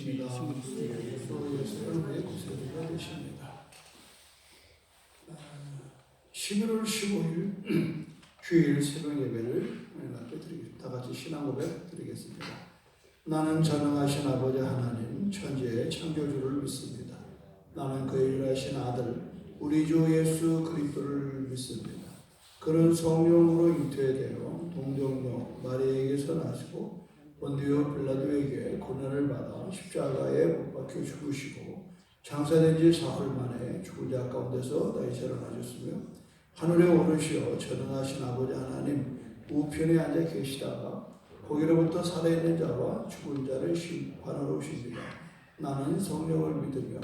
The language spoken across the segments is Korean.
계십니다. 또 예수님의 구세주가 되십니다. 11월 15일 주일 새벽 예배를 앞에 드리겠습니다. 다 같이 신앙 고백 드리겠습니다. 나는 전능하신 아버지 하나님 천지의 창조주를 믿습니다. 나는 그의 일하신 아들 우리 주 예수 그리스도를 믿습니다. 그는 성령으로 잉태되어 동정녀 마리아에게서 나시고 본디오 빌라도에게 고난을 받아 십자가에 못 박혀 죽으시고 장사된 지 사흘 만에 죽은 자 가운데서 다시 살아나셨으며 하늘에 오르시어 전능하신 아버지 하나님 우편에 앉아 계시다가 거기로부터 살아있는 자와 죽은 자를 심판하러 오십니다. 나는 성령을 믿으며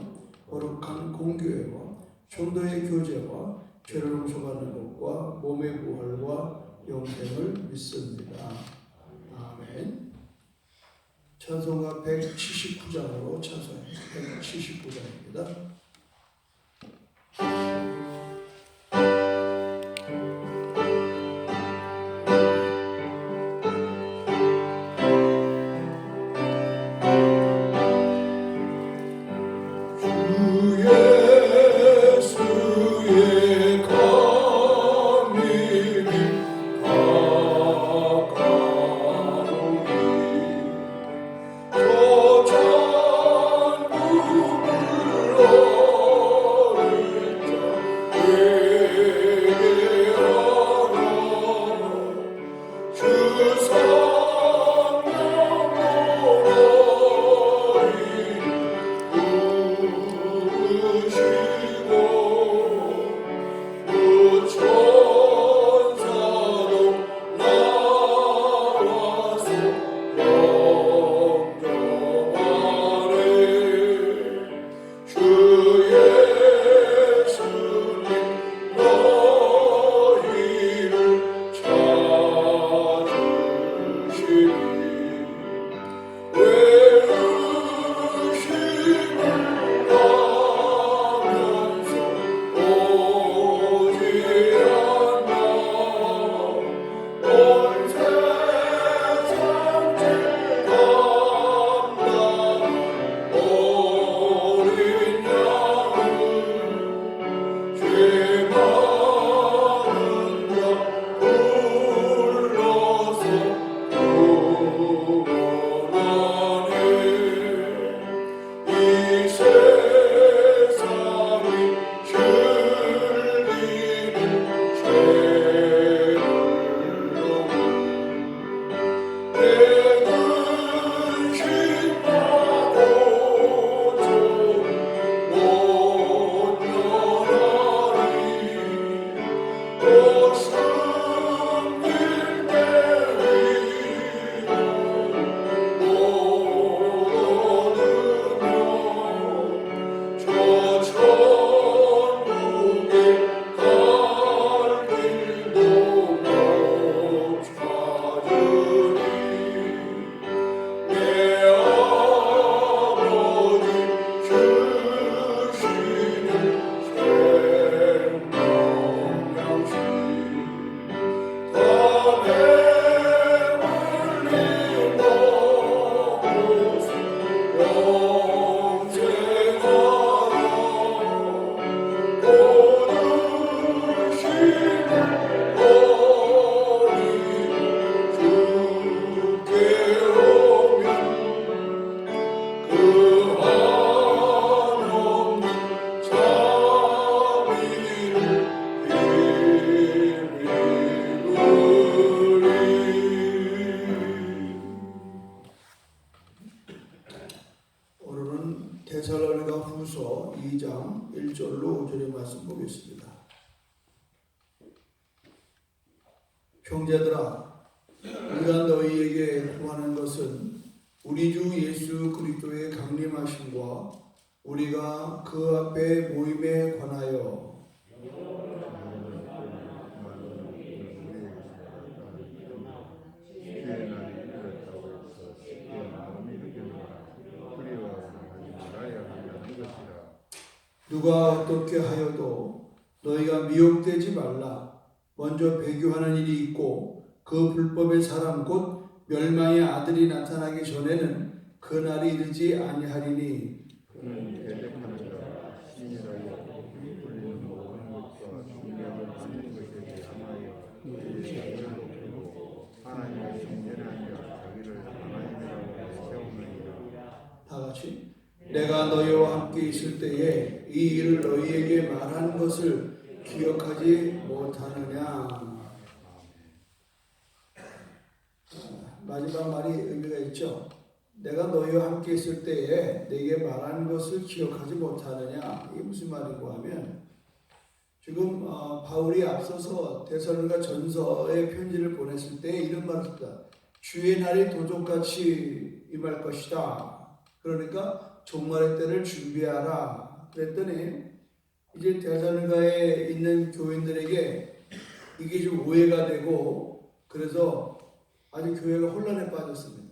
거룩한 공교회와 성도의 교제와 죄를 용서받는 것과 몸의 부활과 영생을 믿습니다. 아멘. 찬송가 179장으로 찬송 179장입니다. 데살로니가후서 2장 1절로 5절의 말씀 보겠습니다. 형제들아, 우리가 너희에게 구하는 것은 우리 주 예수 그리스도의 강림하심과 우리가 그 앞에 모임에 관하여 누가 어떻게 하여도 너희가 미혹되지 말라. 먼저 배교하는 일이 있고 그 불법의 사람 곧 멸망의 아들이 나타나기 전에는 그날이 이르지 아니하리니 그는 대적하는 자가 신이라 여기고 불리는 모든 것과 중력을 받는 것에 대하여 그의 자기를 높이고 하나님의 성전에 앉아 자기를 하나님이라고 세우느니라. 다 같이 내가 너희와 함께 있을 때에 이 일을 너희에게 말한 것을 기억하지 못하느냐. 마지막 말이 의미가 있죠. 내가 너희와 함께 있을 때에 내게 말한 것을 기억하지 못하느냐. 이게 무슨 말이고 하면 지금 바울이 앞서서 데살로니가 전서의 편지를 보냈을 때 이런 말을 했다. 주의 날이 도적같이 임할 것이다. 그러니까 종말의 때를 준비하라. 그랬더니 이제 데살로니가에 있는 교인들에게 이게 좀 오해가 되고 그래서 아주 교회가 혼란에 빠졌습니다.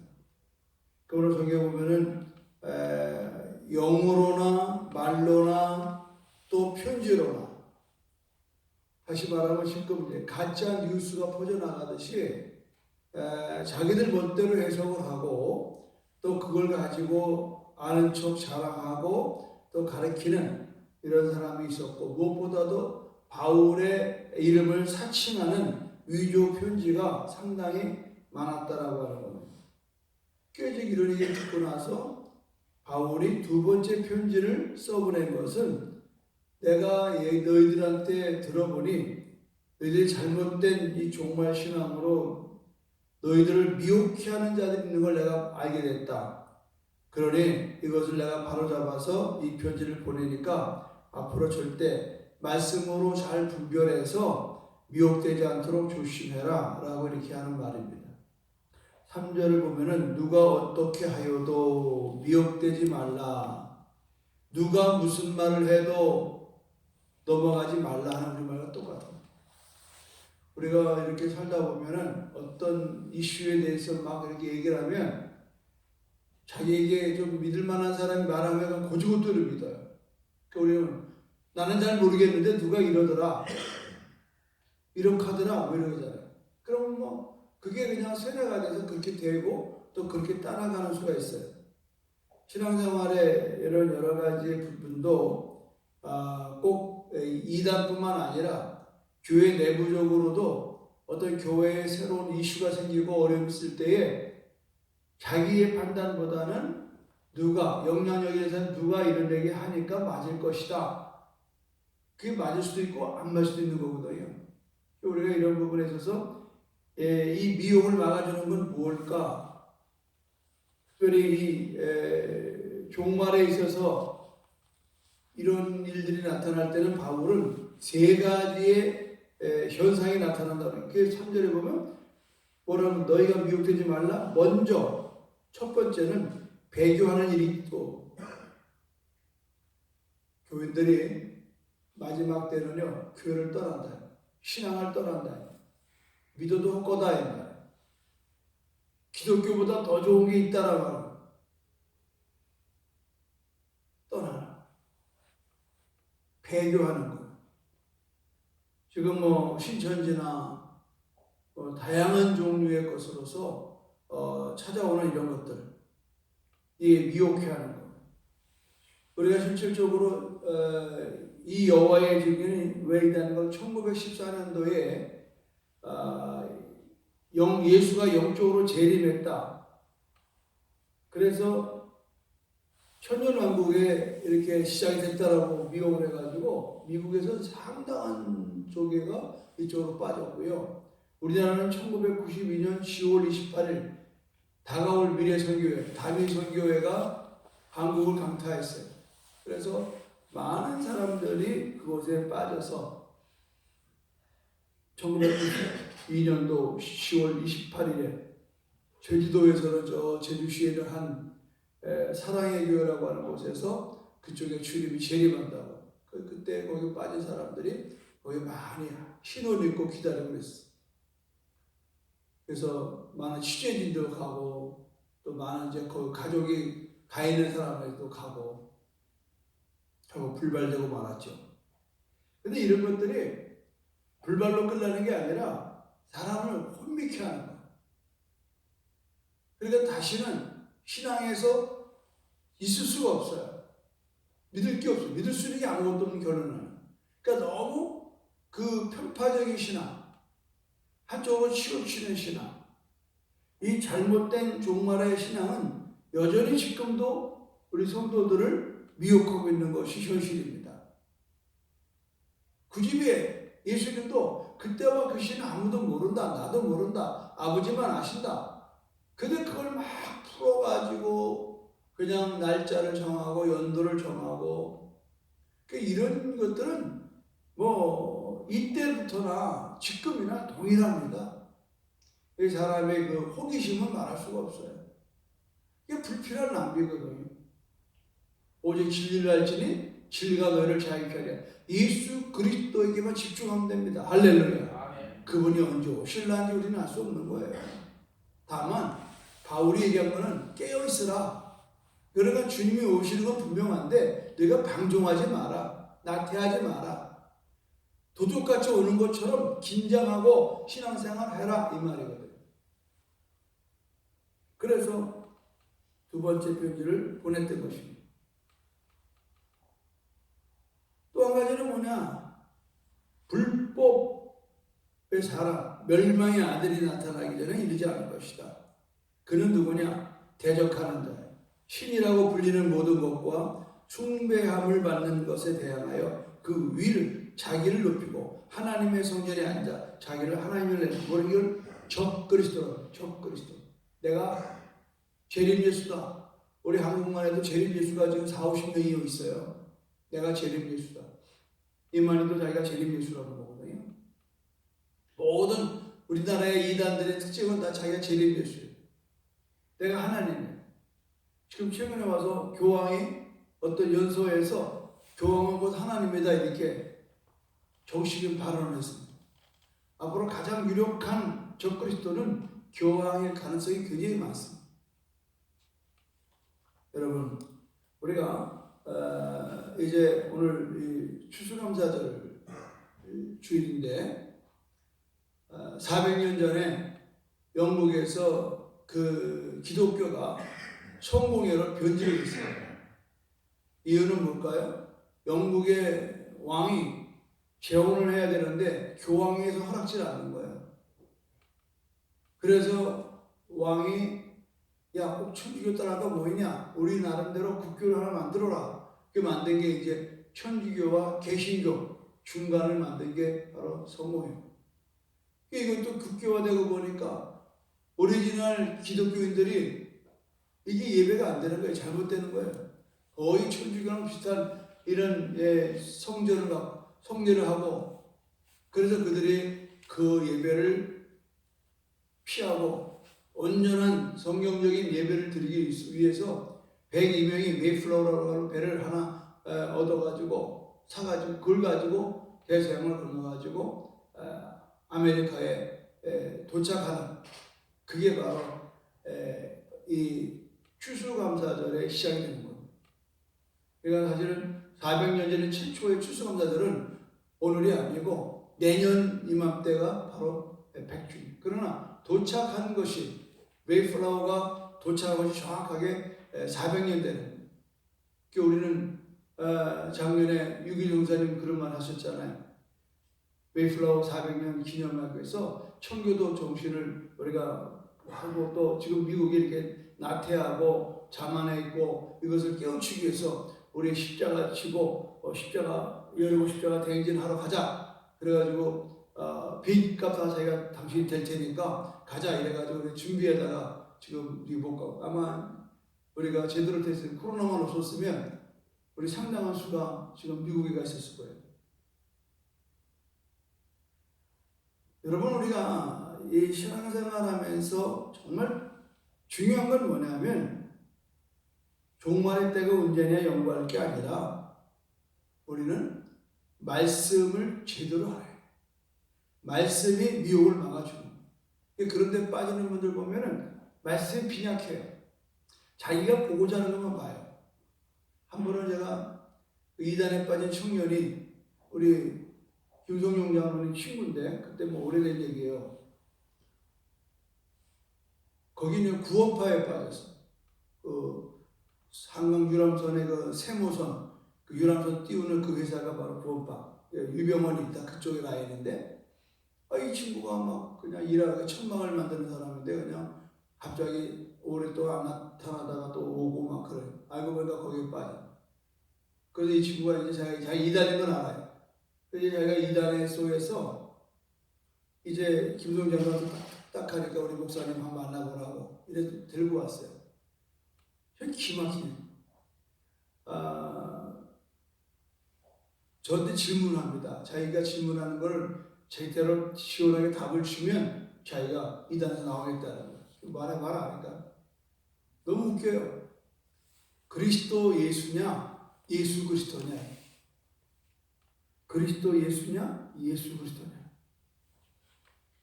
그러나 저기에 보면은 영어로나 말로나 또 편지로나 다시 말하면 지금 이제 가짜 뉴스가 퍼져나가듯이 자기들 멋대로 해석을 하고 또 그걸 가지고 아는 척 자랑하고 또 가르치는 이런 사람이 있었고 무엇보다도 바울의 이름을 사칭하는 위조 편지가 상당히 많았다라고 하는 겁니다. 꾀적 이런 얘기를 듣고 나서 바울이 두 번째 편지를 써보낸 것은 내가 너희들한테 들어보니 너희들이 잘못된 이 종말 신앙으로 너희들을 미혹해 하는 자들이 있는 걸 내가 알게 됐다. 그러니 이것을 내가 바로잡아서 이 편지를 보내니까 앞으로 절대 말씀으로 잘 분별해서 미혹되지 않도록 조심해라 라고 이렇게 하는 말입니다. 3절을 보면은 누가 어떻게 하여도 미혹되지 말라. 누가 무슨 말을 해도 넘어가지 말라 하는 그 말과 똑같아요. 우리가 이렇게 살다 보면은 어떤 이슈에 대해서 막 이렇게 얘기를 하면 자기에게 좀 믿을 만한 사람이 말하면 고지고대로 믿어요. 그러니까 우리는 나는 잘 모르겠는데 누가 이러더라. 이런 카드라 뭐 이러잖아요. 그럼 뭐 그게 그냥 세뇌가 돼서 그렇게 되고 또 그렇게 따라가는 수가 있어요. 신앙생활에 이런 여러 가지 부분도 꼭 이단뿐만 아니라 교회 내부적으로도 어떤 교회에 새로운 이슈가 생기고 어려움이 있을 때에 자기의 판단보다는 누가 영향력에서 누가 이런 얘기 하니까 맞을 것이다. 그게 맞을 수도 있고 안 맞을 수도 있는 거거든요. 우리가 이런 부분에 있어서 이 미혹을 막아주는 건 무엇일까? 특별히 이 종말에 있어서 이런 일들이 나타날 때는 바울은 세 가지의 현상이 나타난다는 게 3절에 보면 뭐라면 너희가 미혹되지 말라. 먼저 첫 번째는 배교하는 일이 있고 교인들이 마지막 때는요 교회를 떠난다. 신앙을 떠난다. 믿어도 헛거다 이 말이에요. 기독교보다 더 좋은 게 있다라고 하는 떠나라. 배교하는 거. 지금 뭐 신천지나 다양한 종류의 것으로서 찾아오는 이런 것들, 이 미혹해 하는 거. 우리가 실질적으로 이 여호와의 증인이 왜 있다는 걸 1914년도에 예수가 영적으로 재림했다. 그래서 천년왕국에 이렇게 시작이 됐다라고 미혹을 해가지고 미국에서 상당한 조계가 이쪽으로 빠졌고요. 우리나라는 1992년 10월 28일 다가올 미래 선교회, 다미 선교회가 한국을 강타했어요. 그래서 많은 사람들이 그곳에 빠져서 1992년도 10월 28일에 제주도에서는 저 제주시에 있는 한 사랑의 교회라고 하는 곳에서 그쪽에 재림한다고. 그때 거기 빠진 사람들이 거기 많이 신혼 입고 기다리고 그랬어. 그래서 많은 취재진도 가고 또 많은 이제 거기 가족이 가 있는 사람들도 가고 불발되고 말았죠. 근데 이런 것들이 불발로 끝나는 게 아니라 사람을 혼미케 하는 거예요. 그러니까 다시는 신앙에서 있을 수가 없어요. 믿을 게 없어요. 믿을 수 있는 게 아무것도 없는 결론은. 그러니까 너무 그 편파적인 신앙, 한쪽으로 치우치는 신앙, 이 잘못된 종말의 신앙은 여전히 지금도 우리 성도들을 미혹하고 있는 것이 현실입니다. 그 집에 예수님도 그때와 그 시는 아무도 모른다, 나도 모른다, 아버지만 아신다. 근데 그걸 막 풀어가지고 그냥 날짜를 정하고 연도를 정하고, 이런 것들은 뭐 이때부터나 지금이나 동일합니다. 이 사람의 그 호기심은 말할 수가 없어요. 이게 불필요한 낭비거든요. 오직 진리를 알지니 진리가 너희를 자유케 하리라. 예수 그리스도에게만 집중하면 됩니다. 할렐루야. 그분이 언제 오실란지 우리는 알 수 없는 거예요. 다만 바울이 얘기한 거는 깨어있으라. 그러니까 주님이 오시는 건 분명한데 너희가 방종하지 마라. 나태하지 마라. 도둑같이 오는 것처럼 긴장하고 신앙생활 해라, 이 말이거든요. 그래서 두 번째 편지를 보냈던 것입니다. 또 한 가지는 뭐냐? 불법의 사람, 멸망의 아들이 나타나기 전에 이르지 않을 것이다. 그는 누구냐? 대적하는 자, 신이라고 불리는 모든 것과 숭배함을 받는 것에 대항하여 그 위를 자기를 높이고 하나님의 성전에 앉아 자기를 하나님을 내는 이걸 적그리스도라고. 적그리스도. 내가 재림 예수다. 우리 한국만 해도 재림 예수가 지금 40~50명이 있어요. 내가 재림 예수다. 이만희도 자기가 재림 예수라고 보거든요. 모든 우리나라의 이단들의 특징은 다 자기가 재림 예수예요. 내가 하나님이에요. 지금 최근에 와서 교황이 어떤 연소에서 교황은 곧 하나님이다 이렇게 정식인 발언을 했습니다. 앞으로 가장 유력한 적그리스도는 교황일 가능성이 굉장히 많습니다. 여러분, 우리가 이제 오늘 이 추수감사절 주일인데 400년 전에 영국에서 그 기독교가 성공회로 변질을 했습니다. 이유는 뭘까요? 영국의 왕이 재혼을 해야 되는데 교황에서 허락지 않는 거예요. 그래서 왕이 야, 꼭 천주교 따라가 뭐이냐? 우리 나름대로 국교를 하나 만들어라. 그 만든 게 이제 천주교와 개신교 중간을 만든 게 바로 성공회예요. 이것도 국교화되고 보니까 오리지널 기독교인들이 이게 예배가 안 되는 거예요. 잘못되는 거예요. 거의 천주교랑 비슷한 이런 성례를 하고, 그래서 그들이 그 예배를 피하고 온전한 성경적인 예배를 드리기 위해서 102명이 메이플라워라고 하는 배를 하나 얻어가지고 사가지고 그걸 가지고 대서양을 건너가지고 아메리카에 도착하는, 그게 바로 이 추수감사절의 시작이 되는 거예요. 그러니까 사실은 400년 전에 최초의 추수감사절은 오늘이 아니고 내년 이맘때가 바로 백주일. 그러나 도착한 것이, 메이플라워가 도착한 것이 정확하게 400년 되는 거예요. 우리는 작년에 6.1 용사님 그런 말 하셨잖아요. 메이플라워 400년 기념하기 위해서 청교도 정신을 우리가 하고, 또 지금 미국이 이렇게 나태하고 자만해 있고 이것을 깨우치기 위해서 우리 십자가 치고 여리고 십자가 대행진하러 가자. 그래가지고 빚값 다 자기가 당신이 될 테니까 가자 이래가지고 우리 준비하다가 지금 우리 못 가고, 아마 우리가 제대로 됐으면 코로나만 없었으면 우리 상당한 수가 지금 미국에 가 있었을 거예요. 여러분, 우리가 이 신앙생활하면서 정말 중요한 건 뭐냐면 종말의 때가 언제냐 연구할 게 아니라 우리는 말씀을 제대로 알아요. 말씀이 미혹을 막아주는 거예요. 그런데 빠지는 분들 보면은 말씀이 빈약해요. 자기가 보고자 하는 것만 봐요. 한 번은 제가 이단에 빠진 청년이 우리 김성용 장로님 친구인데, 그때 뭐 오래된 얘기예요. 거기는 구원파에 빠졌어. 한강 유람선의 그 세모선, 그 유람선 띄우는 그 회사가 바로 구원방, 유병원이 있다. 그쪽에 가 있는데, 이 친구가 막 그냥 일하고 천막을 만드는 사람인데, 그냥 갑자기 오랫동안 안 나타나다가 또 오고 막 그래. 알고 보니까 거기에 빠져. 그래서 이 친구가 이제 자기가 이단인 건 알아요. 그래서 자기가 이단에 속에서 이제 김성장 가서 딱 하니까 우리 목사님 한번 만나보라고 이래 들고 왔어요. 기막히네. 저한테 질문합니다. 자기가 질문하는 걸 제대로 시원하게 답을 주면 자기가 이단에서 나오겠다는 거예요. 말 안 하니까. 너무 웃겨요. 그리스도 예수냐? 예수 그리스도냐? 그리스도 예수냐? 예수 그리스도냐?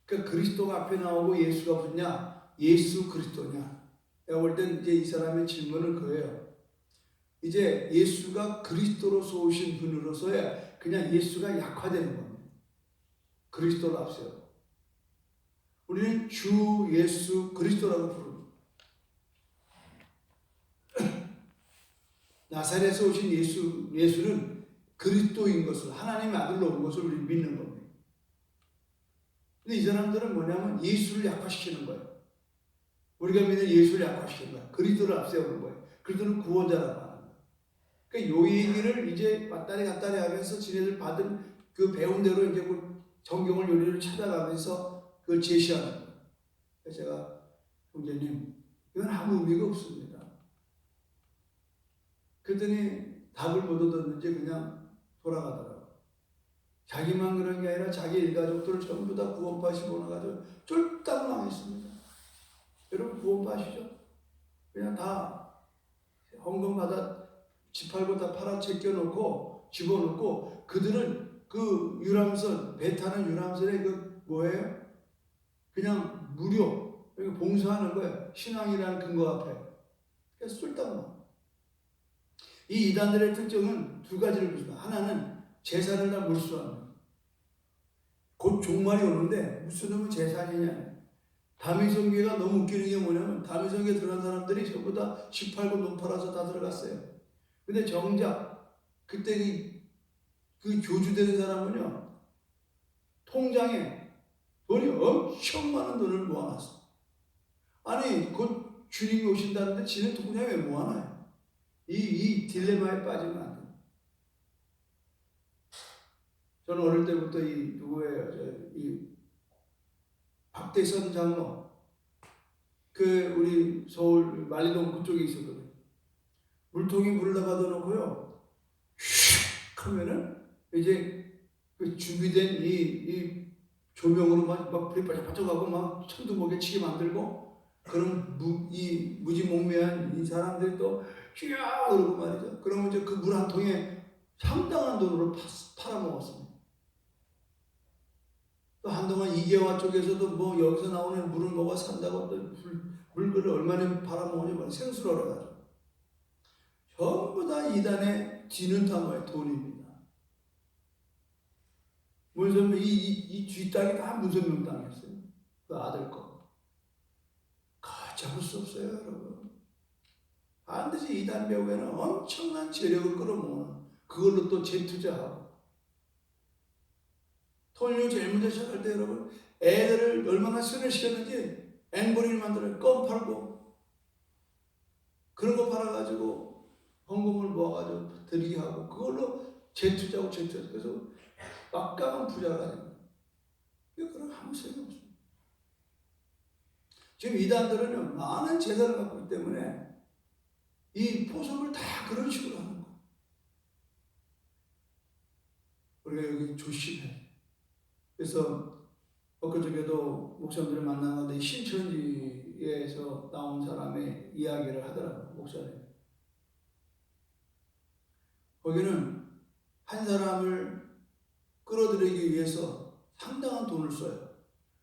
그러니까 그리스도가 앞에 나오고 예수가 붙냐? 예수 그리스도냐? 내가 볼 땐 이제 이 사람의 질문은 그거예요. 이제 예수가 그리스도로서 오신 분으로서야 그냥 예수가 약화되는 겁니다. 그리스도를 앞세워. 우리는 주 예수 그리스도라고 부릅니다. 나사렛에서 오신 예수는 그리스도인 것을, 하나님의 아들로 온 것을 우리 믿는 겁니다. 근데 이 사람들은 뭐냐면 예수를 약화시키는 거예요. 우리가 믿는 예수를 약화시키는 거예요. 그리스도를 앞세우는 거예요. 그리스도는 구원자라고 하는 거예요. 그러니까 요 얘기를 이제 왔다리 갔다리 하면서 지네들 받은 그 배운 대로 이제 그 정경을 요리를 찾아가면서 그걸 제시하는 거예요. 그래서 제가 형제님, 이건 아무 의미가 없습니다. 그랬더니 답을 못 얻었는지 그냥 돌아가더라고요. 자기만 그런 게 아니라 자기 일가족들을 전부 다 구원파시고 나가지고 쫄딱 망했습니다. 여러분 구원파시죠? 그냥 다 헌금 받아 집 팔고 다 팔아 제껴놓고 집어넣고 그들은 그 유람선, 배 타는 유람선에 그 뭐예요? 그냥 무료 봉사하는 거예요. 신앙이라는 근거 앞에. 그래서 쫄딱 망. 이 이단들의 특징은 두 가지를 보십니다. 하나는 제사를 다 몰수합니다. 곧 종말이 오는데 무슨 놈의 제사이냐. 다미성교회가 너무 웃기는 게 뭐냐면 다미성교회 들어간 사람들이 전부 다 18금 돈 팔아서 다 들어갔어요. 근데 정작 그때 그 교주되는 사람은요 통장에 돈이 엄청 많은 돈을 모아놨어. 아니 곧 주님이 오신다는데 지는 통장에 왜 모아놔요? 이 딜레마에 빠지면 안 돼요. 저는 어릴 때부터 이 누구예요? 이 박대선 장로, 그 우리 서울 만리동 그쪽에 있었거든요. 물통에 물을 다 받아놓고요. 슉 하면은 이제 그 준비된 이 조명으로 막 불이 반짝반짝하고 막 천둥번개 치게 만들고 그런 무지몽매한 이 사람들이 또 휘야 그러고 말이죠. 그러면 이제 그 물 한 통에 상당한 돈으로 팔아먹었습니다. 또 한동안 이계화 쪽에서도 뭐 여기서 나오는 물을 먹어 산다고 또 물건을 얼마나 팔아먹으냐 생수를 얻어가지고 전부 다 이단의 뒤는 다 뭐예요? 돈입니다. 문선명 이 뒷땅이 다 문선명 땅이었어요. 그 아들 거. 잡을 수 없어요, 여러분. 반드시 이단 배후에는 엄청난 재력을 끌어모으는 그걸로 또 재투자하고. 통일교 제일 먼저 시작할 때 여러분 애들을 얼마나 순을 시켰는지 앵벌이를 만들어요. 껌 팔고 그런 거 팔아가지고 헌금을 모아가지고 드리게 하고 그걸로 재투자하고 그래서 막강한 부자가 됩니다. 그런 아무 소용이 없습니다. 지금 이단들은 많은 재산을 갖고 있기 때문에 이 포석을 다 그런 식으로 하는 거예요. 우리가 여기 조심해. 그래서 엊그저께도 목사님들을 만나는데 신천지에서 나온 사람의 이야기를 하더라고요. 목사님. 거기는 한 사람을 끌어들이기 위해서 상당한 돈을 써요.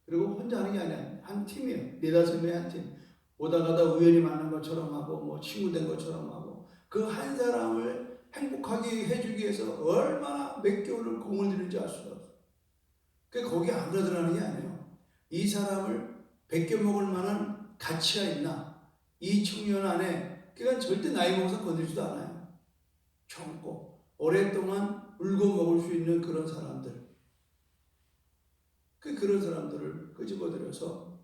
그리고 혼자 하는 게 아니야. 한 팀이에요. 4-5명의 한 팀. 오다 가다 우연히 만난 것처럼 하고 뭐 친구 된 것처럼 하고 그 한 사람을 행복하게 해주기 위해서 얼마나 몇 개월을 공을 들이는지 알 수가 없어요. 그게 거기 안 들어가는 게 아니에요. 이 사람을 베껴 먹을 만한 가치가 있나? 이 청년 안에 그러니까 절대 나이 먹어서 건들지도 않아요. 젊고 오랫동안 울고 먹을 수 있는 그런 사람들, 그런 사람들을 끄집어들여서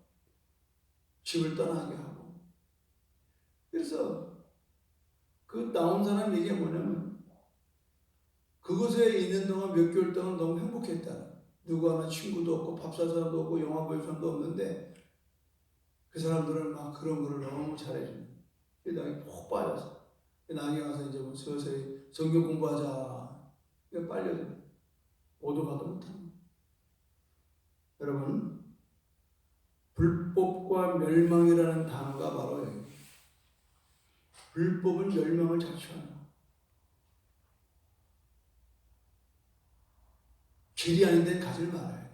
집을 떠나게 하고. 그래서 그 나온 사람 얘기가 뭐냐면 그곳에 있는 동안 몇 개월 동안 너무 행복했다. 누구 하나 친구도 없고 밥 살 사람도 없고 영화 볼 사람도 없는데 그 사람들은 막 그런 거를 너무 잘해주는. 나중에 푹 빠져서 나중에 가서 이제 뭐 서서히 성경 공부하자. 빨려 오도 가도 못하는. 여러분, 불법과 멸망이라는 단어가 바로 여기. 불법은 멸망을 자초하는. 길이 아닌 데는 가지를 말아요.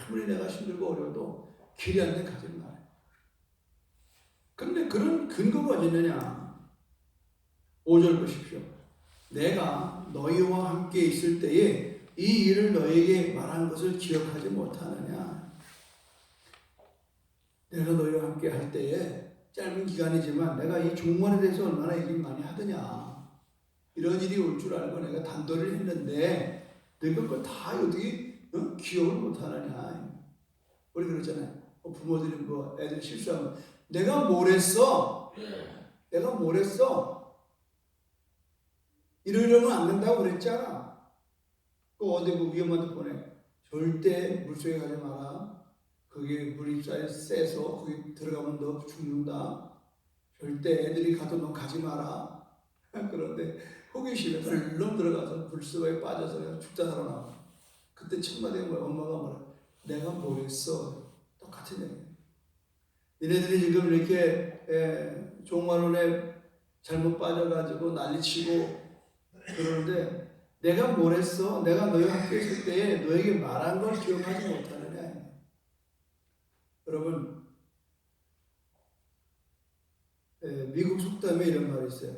아무리 내가 힘들고 어려워도 길이 아닌 데는 가지를 말아요. 근데 그런 근거가 어디 있느냐? 5절 보십시오. 내가 너희와 함께 있을 때에 이 일을 너희에게 말한 것을 기억하지 못하느냐? 내가 너희와 함께 할 때에 짧은 기간이지만 내가 이 종말에 대해서 얼마나 얘기를 많이 하더냐? 이런 일이 올 줄 알고 내가 단도를 했는데 내가 그걸 다 어떻게 기억을 못하느냐? 우리 그러잖아요. 부모들이 뭐 애들 실수하면 내가 뭘 했어? 내가 뭘 했어? 이러려면 안 된다고 그랬잖아. 또 어디 뭐 위험한 데 보내. 절대 물속에 가지 마라. 거기 물이 세서 거기 들어가면 너 죽는다. 절대 애들이 가도 너 가지 마라. 그런데 호기심에 얼른 들어가서 물속에 빠져서 그냥 죽다 살아나와. 그때 첫마디가 뭐야? 엄마가 뭐라? 내가 뭘 했어? 똑같은 얘기예요. 니네들이 지금 이렇게 종말론에 잘못 빠져가지고 난리치고 그러는데 내가 뭘 했어? 내가 너희와 함께 있을 때에 너에게 말한 걸 기억하지 못하느냐. 여러분, 미국 속담에 이런 말이 있어요.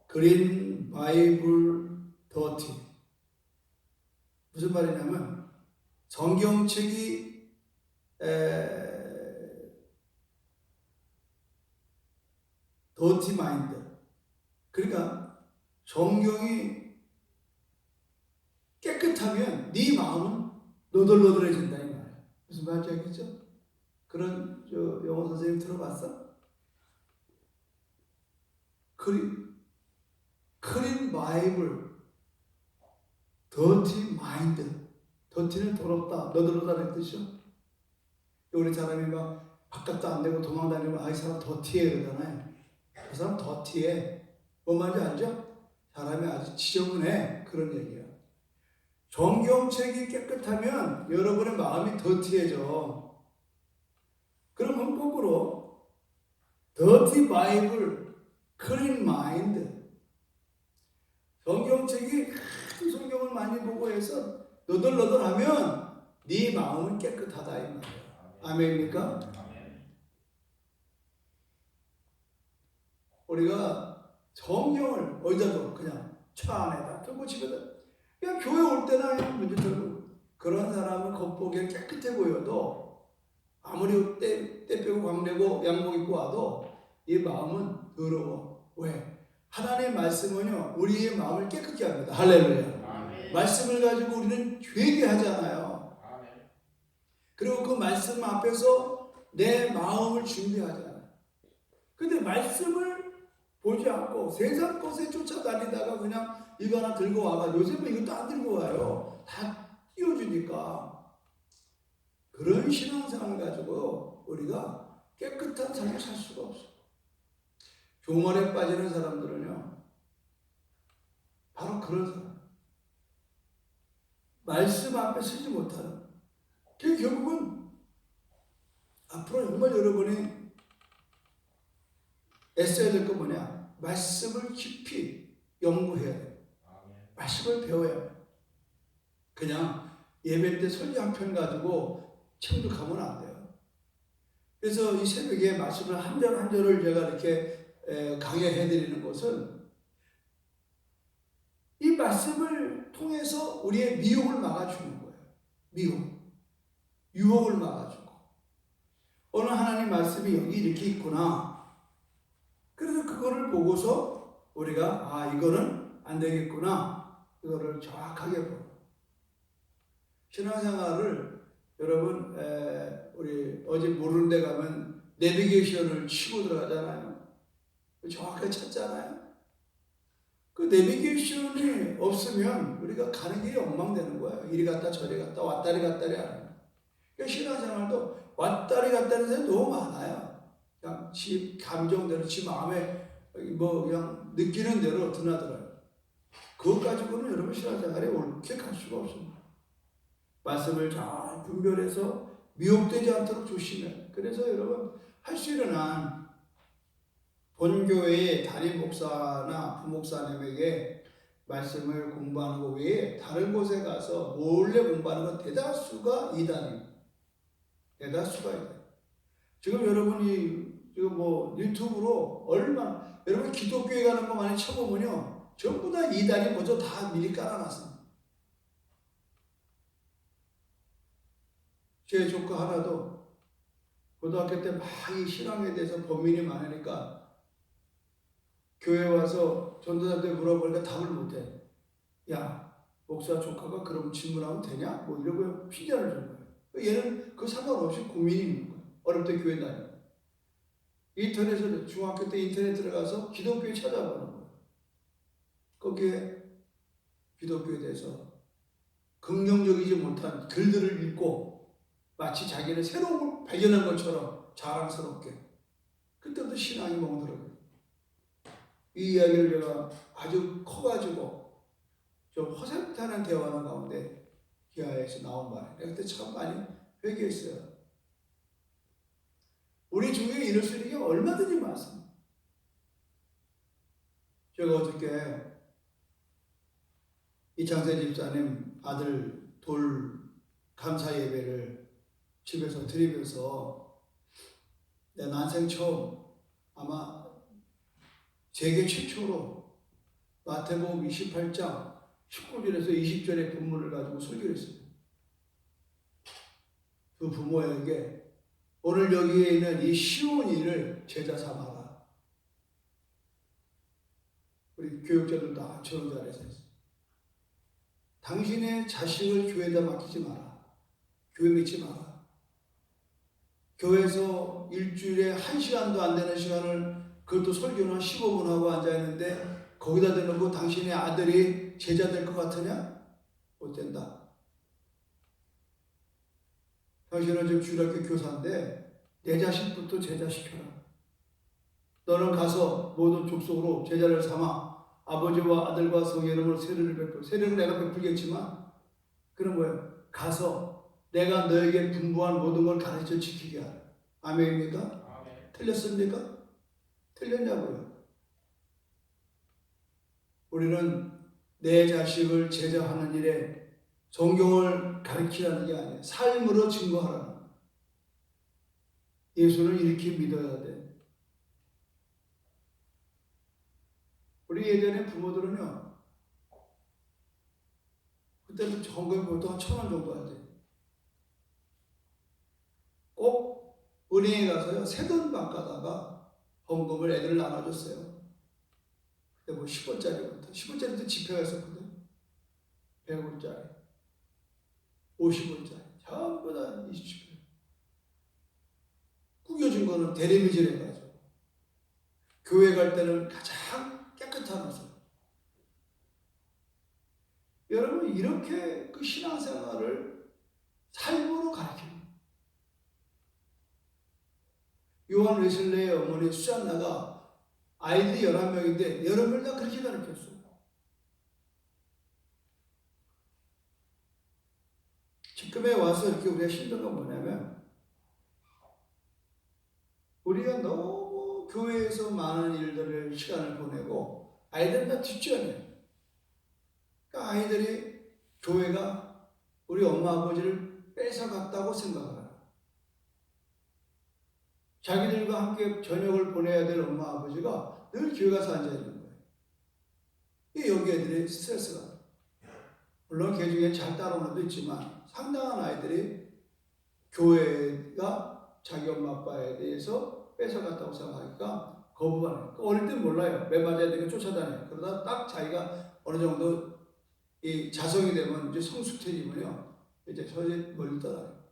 그린 바이블 더티. 무슨 말이냐면 성경책이 더티 마인드. 그러니까 성경이 깨끗하면 네 마음은 너덜너덜해진다 이 말이야. 무슨 말인지 알겠죠? 그런 영어 선생님 들어봤어? 크린 바이블 더티 마인드. 더티는 더럽다, 너덜너덜한 뜻이요. 우리 사람이 막 바깥도 안 되고 도망다니면 이 사람 더티해 그러잖아요. 그 사람 더티해. 뭔 말인지 알죠? 사람이 아주 지저분해. 그런 얘기야. 성경책이 깨끗하면 여러분의 마음이 더티해져. 그러면 거꾸로 더티 바이블, 클린 마인드. 성경책이 큰 성경을 많이 보고 해서 너덜너덜하면 네 마음은 깨끗하다 이 말이야. 아멘입니까? 우리가 성경을 어디다도 그냥 차 안에다 들고 집에다 그냥 교회 올 때나 그냥 문제 들고 그런 사람은 겉보기에 깨끗해 보여도 아무리 때 빼고 광내고 양복 입고 와도 이 마음은 더러워. 왜? 하나님의 말씀은요 우리의 마음을 깨끗게 합니다. 할렐루야. 아멘. 말씀을 가지고 우리는 회개하잖아요. 아멘. 그리고 그 말씀 앞에서 내 마음을 준비하잖아요. 근데 말씀을 보지 않고 세상 것에 쫓아다니다가 그냥 이거 하나 들고 와가 요즘은 이것도 안 들고 와요. 다 띄워주니까. 그런 신앙생활을 가지고 우리가 깨끗한 삶을 살 수가 없어. 종말에 빠지는 사람들은요 바로 그런 사람. 말씀 앞에 서지 못하는. 그 결국은 앞으로 정말 여러분이 애써야 될 거 뭐냐? 말씀을 깊이 연구해야 돼요. 말씀을 배워야 돼요. 그냥 예배 때 설교 한 편 가지고 청득하면 안 돼요. 그래서 이 새벽에 말씀을 한 절 한 절을 제가 이렇게 강의해 드리는 것은 이 말씀을 통해서 우리의 미혹을 막아주는 거예요. 미혹. 유혹을 막아주고. 오늘 하나님 말씀이 여기 이렇게 있구나. 그래서 그거를 보고서 우리가 이거는 안 되겠구나. 이거를 정확하게 보고. 신앙생활을 여러분 우리 어제 모르는 데 가면 내비게이션을 치고 들어가잖아요. 정확하게 찾잖아요. 그 내비게이션이 없으면 우리가 가는 길이 엉망되는 거예요. 이리 갔다 저리 갔다 왔다리 갔다리 하는 거예요. 그러니까 신앙생활도 왔다리 갔다리 하는 사람이 너무 많아요. 그냥 지 감정대로 지 마음에 그냥 느끼는 대로 드나들어요. 그것 가지고는 여러분 신앙생활에 옳게 갈 수가 없습니다. 말씀을 잘 분별해서 미혹되지 않도록 조심해요. 그래서 여러분 할 수 있는 한 본교회의 담임 목사나 부목사님에게 말씀을 공부하는 것 외에 다른 곳에 가서 몰래 공부하는 건 대다수가 이단입니다. 대다수가 이단. 지금 여러분이 지금 유튜브로 여러분 기독교회 가는 거 많이 쳐보면요, 전부 다 이단이 먼저 다 미리 깔아놨습니다. 제 조카 하나도 고등학교 때 막 이 신앙에 대해서 고민이 많으니까 교회 와서 전도사한테 물어보니까 답을 못해. 야, 목사 조카가 그럼 질문하면 되냐? 이러고 핀잔을 준 거예요. 얘는 그 상관없이 고민이 있는 거예요. 어릴 때 교회 다니고. 인터넷에 중학교 때 인터넷 들어가서 기독교에 찾아보는 거예요. 거기에 기독교에 대해서 긍정적이지 못한 글들을 읽고 마치 자기는 새로운 걸 발견한 것처럼 자랑스럽게. 그때부터 신앙이 멍들어요. 이 이야기를 제가 아주 커가지고 좀 허세탄한 대화하는 가운데 기아에서 나온 말이에요. 그때 참 많이 회개했어요. 우리 중에 이럴 수 있는 게 얼마든지 많습니다. 제가 어저께 이창세 집사님 아들 돌 감사 예배를 집에서 드리면서 내 난생 처음 아마 세계 최초로 마태복음 28장 19절에서 20절의 본문을 가지고 설교를 했습니다. 그 부모에게 오늘 여기에 있는 이 쉬운 일을 제자 삼아라. 우리 교육자들도 저런 자리에서 했어요. 당신의 자식을 교회에다 맡기지 마라. 교회 믿지 마라. 교회에서 일주일에 1시간도 안 되는 시간을 그것도 설교는 15분 하고 앉아있는데 거기다 대놓고 당신의 아들이 제자 될 것 같으냐? 못 된다. 당신은 지금 주일학교 교사인데 내 자식부터 제자시켜라. 너는 가서 모든 족속으로 제자를 삼아 아버지와 아들과 성의 이름으로 세례를 베풀. 세례는 내가 베풀겠지만 그런 거예요. 가서 내가 너에게 분부한 모든 걸 가르쳐 지키게 하라. 아멘입니까? 아멘. 틀렸습니까? 틀렸냐고요. 우리는 내 자식을 제자하는 일에 성경을 가르치라는 게 아니에요. 삶으로 증거하라는 거예요. 예수를 이렇게 믿어야 돼. 우리 예전에 부모들은요, 그때는 헌금이 보통 한 1,000원 정도 하지. 꼭 은행에 가서요, 세돈방 가다가 헌금을 애들 나눠줬어요. 그때 10원짜리부터 지폐가 있었거든. 100원짜리, 50원짜리, 전부 다 20원. 구겨진 거는 대리미질 해가지고. 교회 갈 때는 가장 깨끗한 옷을. 여러분, 이렇게 그 신앙생활을 삶으로 가르칩니다. 요한 웨슬레의 어머니 수잔나가 아이들이 11명인데 11명 다 그렇게 가르쳤어요. 지금에 와서 이렇게 우리가 힘든 건 뭐냐면 우리가 너무 교회에서 많은 일들을 시간을 보내고 아이들은 다 뒷전이에요. 그러니까 아이들이 교회가 우리 엄마 아버지를 뺏어갔다고 생각을 해요. 자기들과 함께 저녁을 보내야 될 엄마 아버지가 늘 교회 가서 앉아있는 거예요. 여기 애들이 스트레스가. 물론 그 중에 잘 따라오는 것도 있지만 상당한 아이들이 교회가 자기 엄마 아빠에 대해서 뺏어갔다고 생각하니까 거부하는. 어릴 땐 몰라요. 매 맞아야 되니까 쫓아다녀요. 그러다 딱 자기가 어느 정도 이 자성이 되면 이제 성숙해지면요. 이제 저제 멀리 떠나요.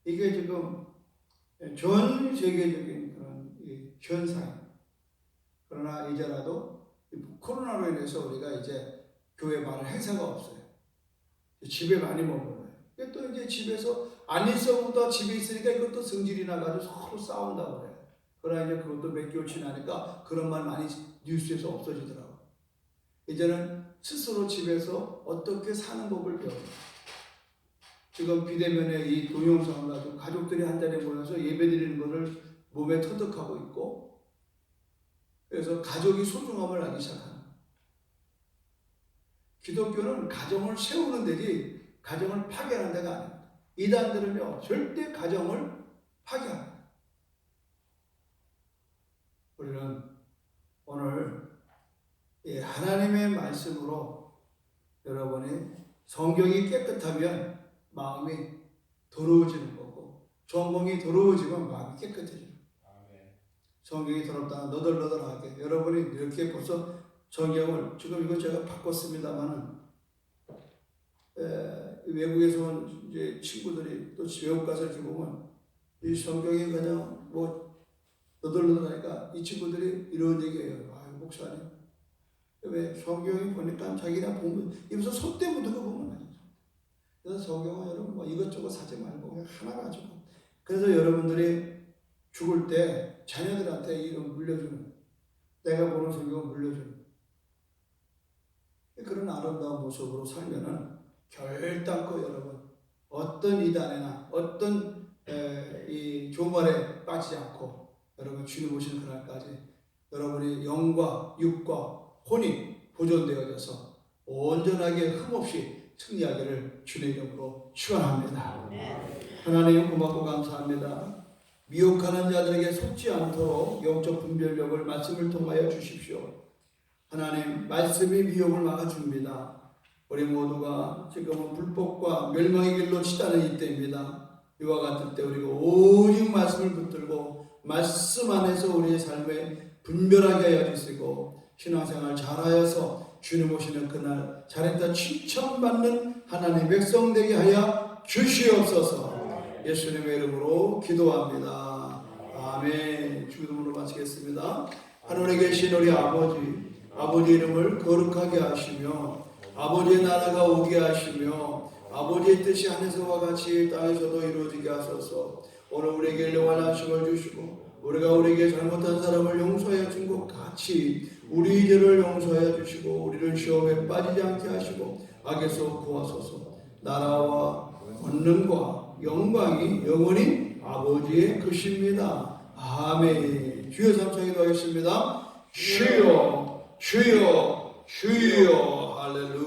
이게 지금 전 세계적인 그런 이 현상이에요. 그러나 이제라도 코로나로 인해서 우리가 이제 교회 많은 행사가 없어요. 집에 많이 머물러요. 또 이제 집에서 안 있어보다 집에 있으니까 이것도 성질이 나가지고 서로 싸운다고 그래요. 그러나 이제 그것도 몇 개월 지나니까 그런 말 많이 뉴스에서 없어지더라고요. 이제는 스스로 집에서 어떻게 사는 법을 배워요. 지금 비대면의 이 동영상을 가지고 가족들이 한 자리에 모여서 예배드리는 것을 몸에 터득하고 있고, 그래서 가족이 소중함을 알기 시작하는 거예요. 기독교는 가정을 세우는 데지 가정을 파괴하는 데가 아닙니다. 이단들은요 절대 가정을 파괴합니다. 우리는 오늘 이 하나님의 말씀으로 여러분이 성경이 깨끗하면 마음이 더러워지는 거고, 전공이 더러워지면 마음이 깨끗해져요. 성경이 더럽다는 너덜너덜하게 여러분이 이렇게 벌써 성경을 지금 이거 제가 바꿨습니다만은 외국에서 온 이제 친구들이 또 외국 가서 이렇게 보면 이 성경이 그냥 뭐 너덜너덜하니까 이 친구들이 이런 얘기해요. 아 목사님 왜 성경이 보니까 자기가 보면 입에서 손때 묻은 거 보면 아니죠. 그래서 성경은 여러분 뭐 이것저것 사지 말고 그냥 하나 가지고, 그래서 여러분들이 죽을 때 자녀들한테 이런 물려주는, 내가 보는 성경을 물려주는 그런 아름다운 모습으로 살면은 결단코 여러분 어떤 이단이나 어떤 이 조말에 빠지지 않고 여러분 주님 오시는 그날까지 여러분의 영과 육과 혼이 보존되어져서 온전하게 흠없이 승리하기를 주의 이름으로 축원합니다. 하나님 고맙고 감사합니다. 미혹하는 자들에게 속지 않도록 영적 분별력을 말씀을 통하여 주십시오. 하나님 말씀이 미혹을 막아줍니다. 우리 모두가 지금은 불법과 멸망의 길로 치닫는 이때입니다. 이와 같은 때 우리가 오직 말씀을 붙들고 말씀 안에서 우리의 삶에 분별하게 하여 주시고 신앙생활 잘하여서 주님 오시는 그날 잘했다 칭찬받는 하나님의 백성 되게 하여 주시옵소서. 예수님의 이름으로 기도합니다. 아멘. 주기도문으로 마치겠습니다. 하늘에 계신 우리 아버지 이름을 거룩하게 하시며 아버지의 나라가 오게 하시며 아버지의 뜻이 하늘에서와 같이 땅에서도 이루어지게 하소서. 오늘 우리에게 영원한 안식을 주시고 우리가 우리에게 잘못한 사람을 용서하여 준 것 같이 우리 죄를 용서하여 주시고 우리를 시험에 빠지지 않게 하시고 악에서 구하소서. 나라와 권능과 영광이 영원히 아버지의 것입니다. 아멘. 주여 삼창기도 하겠습니다. 주여 주여 주여 할렐루야.